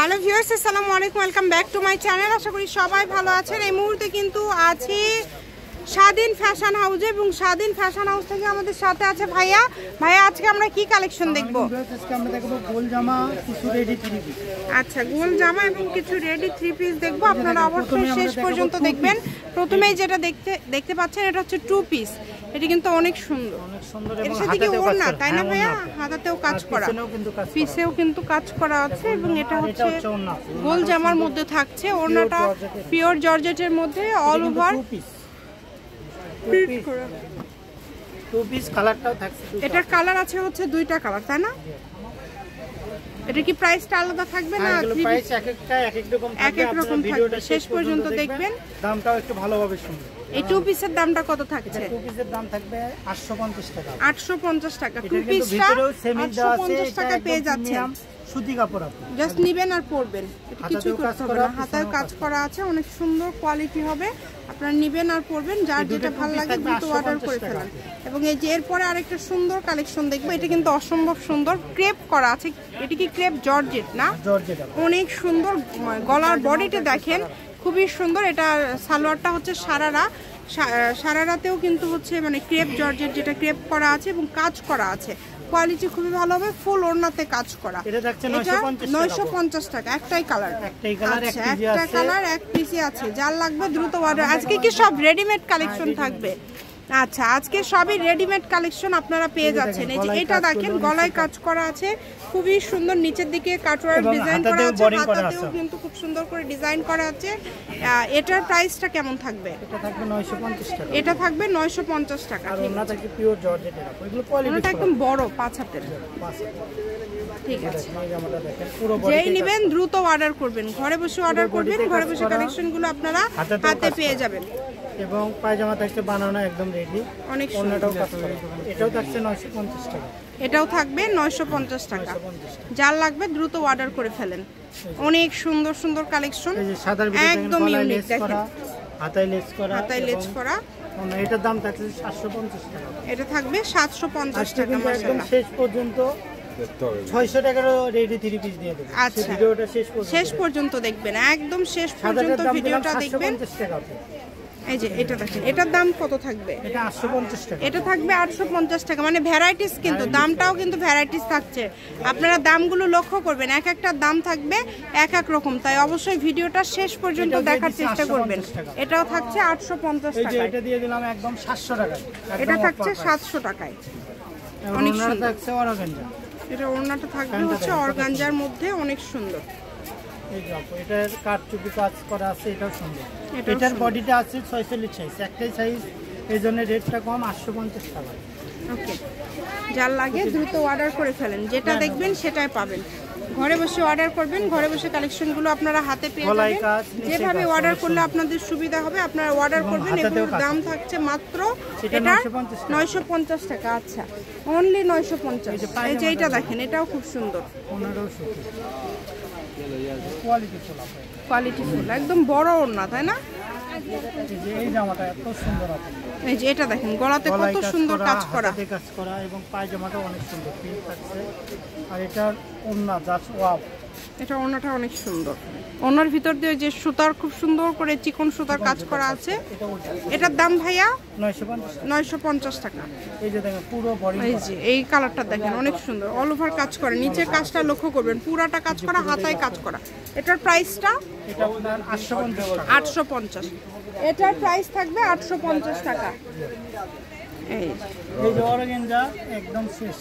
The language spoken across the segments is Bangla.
হ্যালো ভিউয়ার্স, আসসালামু আলাইকুম, welcome back to my channel. আশা করি সবাই ভালো আছেন। এই মুহূর্তে কিন্তু আছি স্বাধীন ফ্যাশন হাউসে এবং স্বাধীন ফ্যাশন হাউস থেকে আমাদের সাথে আছে ভাইয়া। ভাইয়া, আজকে আমরা কি কালেকশন দেখবো? আজকে আমরা দেখবো গোল জামা, কিছু রেডি থ্রি পিস। আচ্ছা, গোল জামা এবং কিছু রেডি থ্রি পিস দেখবো। আপনারা অবশ্যই শেষ পর্যন্ত দেখবেন। প্রথমেই যেটা দেখতে পাচ্ছেন এটা হচ্ছে টু পিস। এটা কিন্তু অনেক সুন্দর, এর সাথে কি ওড়না, তাই না ভাইয়া? হাতাতেও কাজ করা, পিসেও কিন্তু কাজ করা আছে এবং এটা হচ্ছে গোল জামার মধ্যে থাকছে। ওড়নাটা পিওর জর্জেটের মধ্যে অল ওভার প্রিন্ট করা। টু পিস কালারটাও থাকছে। এটার কালার আছে হচ্ছে দুইটা কালার, তাই না? এটা কি প্রাইসটা আলাদা থাকবে না? প্রাইস এক একটা এক এক রকম থাকবে। এক এক রকম থাকবে, শেষ পর্যন্ত দেখবেন। দামটাও একটু ভালোভাবে শুনবেন। এই টু পিসের দামটা কত থাকছে? টু পিসের দাম থাকবে 850 টাকা। 850 টাকা। টু পিসটা 850 টাকা পেয়ে যাচ্ছেন। সুতি কাপড়, আপনি জাস্ট নেবেন আর পরবেন, এটা কিছুই করতে হবে না। হাতায় কাজ করা আছে, অনেক সুন্দর কোয়ালিটি হবে। আপনারা নেবেন আর পরবেন, যার যেটা ভালো লাগে দ্রুত অর্ডার করে ফেলেন। এবং এই যে এরপরে আরেকটা সুন্দর কালেকশন দেখবো। এটা কিন্তু অসম্ভব সুন্দর, ক্রেপ করা আছে। এটা কি ক্রেপ জর্জেট না? জর্জেট, অনেক সুন্দর। গলার বডিটা দেখেন, খুবই সুন্দর। এটা সালোয়ারটা হচ্ছে সারারাতেও কিন্তু হচ্ছে মানে ক্রেপ জর্জেট, যেটা ক্রেপ করা আছে এবং কাজ করা আছে। কোয়ালিটি খুবই ভালো হবে, ফুল ওড়নাতে কাজ করা। এটা থাকছে 950 টাকা। একটাই কালার, একটা কালার, এক পিসি আছে। যার লাগবে দ্রুত অর্ডার। আজকে কি সব রেডিমেড কালেকশন থাকবে? আচ্ছা, আজকে সবই রেডিমেড কালেকশন আপনারা পেয়ে যাচ্ছেন। এই যে এটা দেখেন, গলায় কাজ করা আছে, খুবই সুন্দর। নিচের দিকে কাটওয়ার্ক ডিজাইন করা আছে, হাতাতেও কিন্তু খুব সুন্দর করে ডিজাইন করা আছে। এটার প্রাইসটা কেমন থাকবে? এটা থাকবে 950 টাকা। এটা থাকবে 950 টাকা। আর ওনা থাকবে পিওর জর্জেটের। এগুলো কোয়ালিটি একদম বড় 5 হাতের। ঠিক আছে, এই জামাটা দেখেন, পুরো যেই নেবেন দ্রুত অর্ডার করবেন। ঘরে বসে অর্ডার করবেন, ঘরে বসে কালেকশনগুলো আপনারা হাতে পেয়ে যাবেন। এবং পায়জামা থাকছে বানানো একদম রেডি, অনেক ওনাটাও কাজ করা। এটাও থাকছে 950 টাকা। এটাও থাকবে 950 টাকা। যার লাগবে দ্রুত অর্ডার করে ফেলেন। অনেক সুন্দর সুন্দর কালেকশন, একদম ইউনিক। দেখেন, হাতায় লেস করা, হাতায় লেস করা। এটার দাম থাকছে 750 টাকা। এটা থাকবে 750 টাকা। একদম শেষ পর্যন্ত 600 টাকারও রেডি থ্রি পিস দিয়ে দেব। আচ্ছা, ভিডিওটা শেষ পর্যন্ত দেখবেন, একদম শেষ পর্যন্ত ভিডিওটা দেখবেন। 750 টাকা। এই যে এটা দেখেন, এটার দাম কত থাকবে? এটা 850 টাকা। এটা থাকবে 850 টাকা। মানে ভ্যারাইটিস, কিন্তু দামটাও কিন্তু ভ্যারাইটিস থাকছে। আপনারা দামগুলো লক্ষ্য করবেন, এক একটা দাম থাকবে এক এক রকম। তাই অবশ্যই ভিডিওটা শেষ পর্যন্ত দেখার চেষ্টা করবেন। এটাও থাকছে 850 টাকা। এটা দিয়ে দিলাম একদম 700 টাকা। এটা থাকছে 700 টাকায়। অনেক সুন্দর থাকছে অর্গানজা। এটা ওড়নাটা থাকবে হচ্ছে অর্গানজার মধ্যে, অনেক সুন্দর। এই দেখো, এটার কাটচুপি কাজ করা আছে, এটাও সুন্দর। এটার বডিটা আছে 46 সাইজ, একটাই সাইজ, এই জন্য রেটটা কম, 850 টাকা। ওকে, যার লাগে দ্রুত অর্ডার করে ফেলেন। যেটা দেখবেন সেটাই পাবেন। ঘরে বসে অর্ডার করবেন, ঘরে বসে কালেকশনগুলো আপনারা হাতে পেয়ে যাবেন। যেভাবে অর্ডার করলে আপনাদের সুবিধা হবে আপনারা অর্ডার করবেন। এগুলোর দাম থাকছে মাত্র এটা 950 টাকা। আচ্ছা, অনলি 950। এই যে এইটা দেখেন, এটাও খুব সুন্দর, কোয়ালিটি ফুল, একদম বড় ওড়না, তাই না? এই জামাটা এত সুন্দর আছে। এই যে এটা দেখেন, গলাতে কত সুন্দর কাজ করা এবং পায়জামাটা অনেক সুন্দর প্রিন্ট থাকছে। আর এটার ওড়না জাস্ট ওয়াও। এটা ওড়নাটা অনেক সুন্দর। ওড়নার ভিতর দিয়ে যে সুতার, খুব সুন্দর করে চিকন সুতার কাজ করা আছে। এটার দাম ভাইয়া 950 টাকা। এই যে দেখেন, পুরো বডি, এই যে এই কালারটা দেখেন, অনেক সুন্দর। অল ওভার কাজ করে, নিচের কাজটা লক্ষ্য করবেন, পুরাটা কাজ করা, হাতায় কাজ করা। এটার প্রাইসটা 850। এটার প্রাইস থাকবে 850 টাকা। এই যে অর্গানজা একদম শেষ,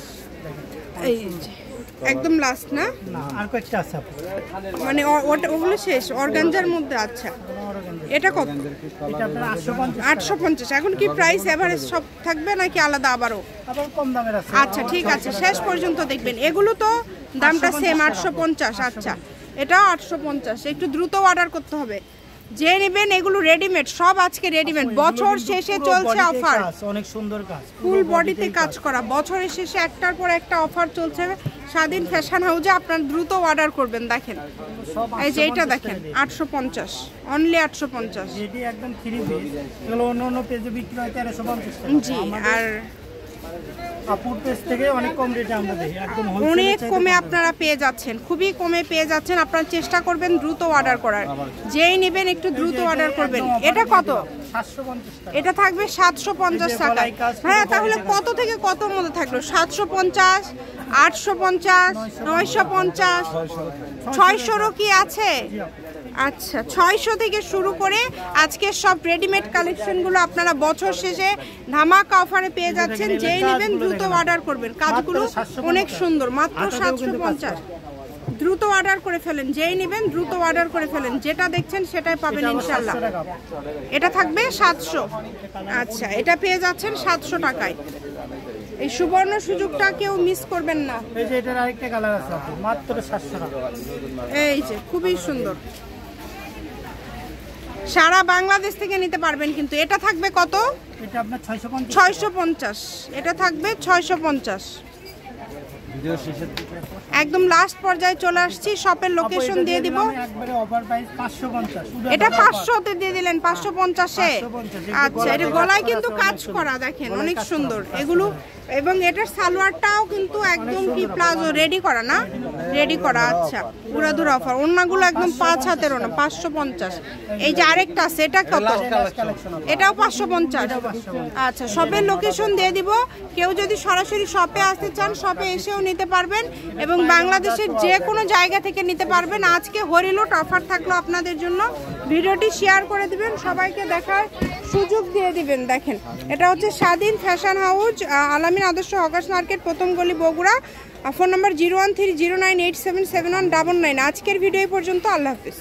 এই যে একদম লাস্ট না? আর কয়েকটা আছে মানে ওগুলো শেষ অর্গানজার মধ্যে। আচ্ছা, এটা কত? এটা আপনার 850। এখন কি প্রাইস এভারেজ সব থাকবে নাকি আলাদা আবারও? আবার কম দামের আছে। আচ্ছা, ঠিক আছে, শেষ পর্যন্ত দেখবেন। এগুলো তো দামটা সেম, 850। আচ্ছা, এটাও 850। একটু দ্রুত অর্ডার করতে হবে। যে নেবেন, এগুলো রেডিমেড, সব আজকে রেডিমেড। বছর শেষে চলছে অফার, অনেক সুন্দর কাজ, ফুল বডিতে কাজ করা। বছরের শেষে একটার পর একটা অফার চলছে স্বাধীন ফ্যাশন হাউসে। আপনারা দ্রুত অর্ডার করবেন। দেখেন, এই যে এটা দেখেন, 850, অনলি 850। এটি একদম থ্রি পিস। এগুলো অন্য অন্য পেজে বিক্রি হয় 1350 টাকা। জি, আর আপুর পেজ থেকে অনেক কম রেটে আমরা দেই, একদম হোলসেল অনেক কমে আপনারা পেয়ে যাচ্ছেন, খুবই কমে পেয়ে যাচ্ছেন। আপনারা চেষ্টা করবেন দ্রুত অর্ডার করার, যেই নেবেন একটু দ্রুত অর্ডার করবেন। এটা কত? 750 টাকা। এটা থাকবে 750 টাকা। হ্যাঁ, তাহলে কত থেকে কত মধ্যে থাকলো? 750, 850, 950, 600-রও কি আছে? আচ্ছা, 600 থেকে শুরু করে আজকে সব রেডিমেড কালেকশনগুলো আপনারা বছর শেষে ধামাকা অফারে পেয়ে যাচ্ছেন। যেই নেবেন দ্রুত অর্ডার করবেন। কাজগুলো অনেক সুন্দর, মাত্র 750। দ্রুত অর্ডার করে ফেলেন, যেই নেবেন দ্রুত অর্ডার করে ফেলেন। যেটা দেখছেন সেটাই পাবেন ইনশাল্লাহ। এটা থাকবে 700। আচ্ছা, এটা পেয়ে যাচ্ছেন 700 টাকায়। এই সুবর্ণ সুযোগটা কেউ মিস করবেন না। এই যে এটার আরেকটা কালার আছে আপু, মাত্র 700 টাকা। এই যে খুবই সুন্দর, সারা বাংলাদেশ থেকে নিতে পারবেন। কিন্তু এটা থাকবে কত? এটা আপনার 650। 650। এটা থাকবে 650। একদম লাস্ট পর্যায়ে চলে আসছি, শপের লোকেশন দিয়ে দিব। একবারে অফার প্রাইস 550। এটা 500-তে দিয়ে দিলেন, 550-এ। আচ্ছা, এটা গলায় কিন্তু কাজ করা, দেখেন অনেক সুন্দর এগুলো। এবং এটার সালোয়ারটাও কিন্তু একদম কি প্লাজো রেডি করা না? রেডি করা। আচ্ছা, পুরাদুর অফার। ওড়নাগুলো একদম 5 হাতের ওড়না, 550। এই যে আরেকটা আছে, এটা কত? এটাও 550। আচ্ছা, শপের লোকেশন দিয়ে দিব। কেউ যদি সরাসরি শপে আসতে চান, শপে এসেও নিতে পারবেন এবং বাংলাদেশের যে কোনো জায়গা থেকে নিতে পারবেন। আজকে হরিলুট অফার থাকলো আপনাদের জন্য। ভিডিওটি শেয়ার করে দিবেন, সবাইকে দেখার সুযোগ দিয়ে দিবেন। দেখেন, এটা হচ্ছে স্বাধীন ফ্যাশন হাউস, আলামিন আদর্শ হকার্স মার্কেট, প্রথম গলি, বগুড়া। Phone number 01309877199। আজকের ভিডিও পর্যন্ত। আল্লাহ হাফিজ।